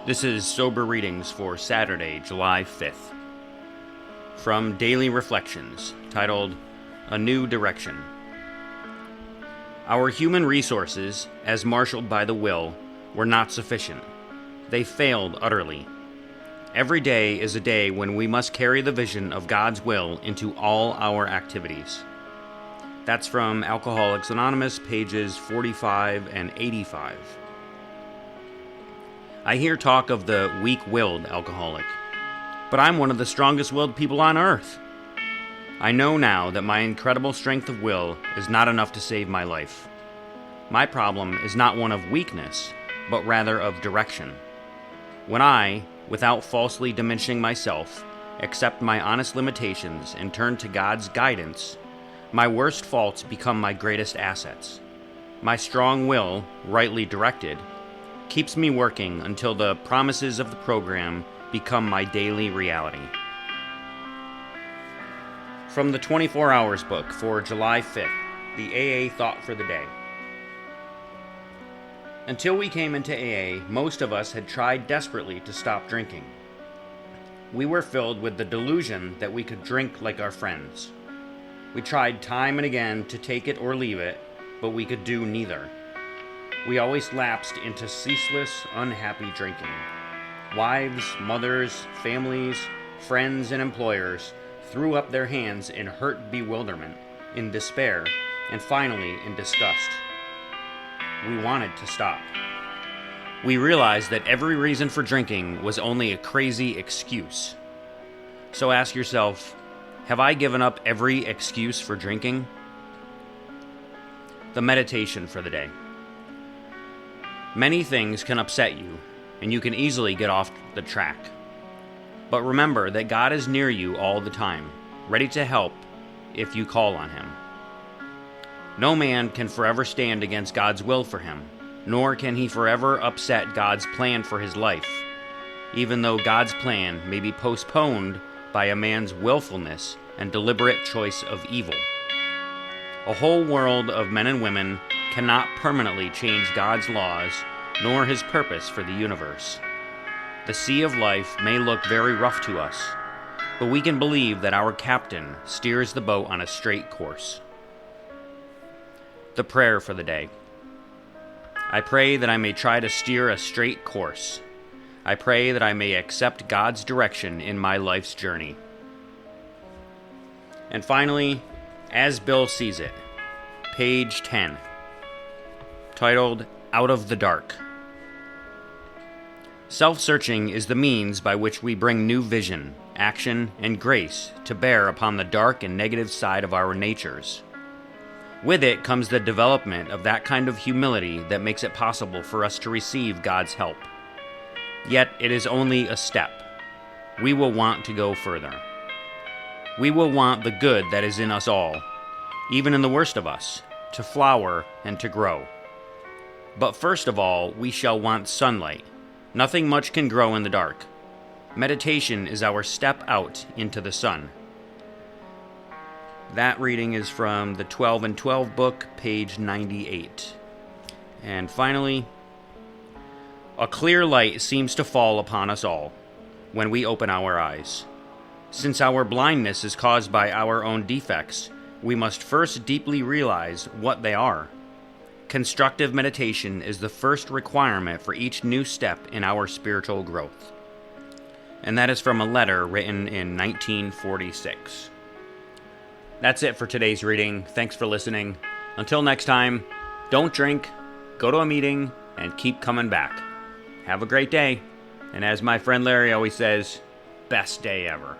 This is Sober Readings for Saturday, July 5th. From Daily Reflections, titled A New Direction. Our human resources, as marshaled by the will, were not sufficient. They failed utterly. Every day is a day when we must carry the vision of God's will into all our activities. That's from Alcoholics Anonymous, pages 45 and 85. I hear talk of the weak-willed alcoholic, but I'm one of the strongest-willed people on earth. I know now that my incredible strength of will is not enough to save my life. My problem is not one of weakness, but rather of direction. When I, without falsely diminishing myself, accept my honest limitations and turn to God's guidance, my worst faults become my greatest assets. My strong will, rightly directed, keeps me working until the promises of the program become my daily reality. From the 24 Hours book for July 5th, the AA Thought for the Day. Until we came into AA, most of us had tried desperately to stop drinking. We were filled with the delusion that we could drink like our friends. We tried time and again to take it or leave it, but we could do neither. We always lapsed into ceaseless, unhappy drinking. Wives, mothers, families, friends, and employers threw up their hands in hurt bewilderment, in despair, and finally in disgust. We wanted to stop. We realized that every reason for drinking was only a crazy excuse. So ask yourself, have I given up every excuse for drinking? The meditation for the day. Many things can upset you, and you can easily get off the track. But remember that God is near you all the time, ready to help if you call on Him. No man can forever stand against God's will for him, nor can he forever upset God's plan for his life, even though God's plan may be postponed by a man's willfulness and deliberate choice of evil. A whole world of men and women cannot permanently change God's laws, nor His purpose for the universe. The sea of life may look very rough to us, but we can believe that our captain steers the boat on a straight course. The prayer for the day. I pray that I may try to steer a straight course. I pray that I may accept God's direction in my life's journey. And finally, As Bill Sees It, page 10, titled Out of the Dark. Self-searching is the means by which we bring new vision, action, and grace to bear upon the dark and negative side of our natures. With it comes the development of that kind of humility that makes it possible for us to receive God's help. Yet it is only a step. We will want to go further. We will want the good that is in us all, even in the worst of us, to flower and to grow. But first of all, we shall want sunlight. Nothing much can grow in the dark. Meditation is our step out into the sun. That reading is from the 12 and 12 book, page 98. And finally, a clear light seems to fall upon us all when we open our eyes. Since our blindness is caused by our own defects, we must first deeply realize what they are. Constructive meditation is the first requirement for each new step in our spiritual growth. And that is from a letter written in 1946. That's it for today's reading. Thanks for listening. Until next time, don't drink, go to a meeting, and keep coming back. Have a great day. And as my friend Larry always says, best day ever.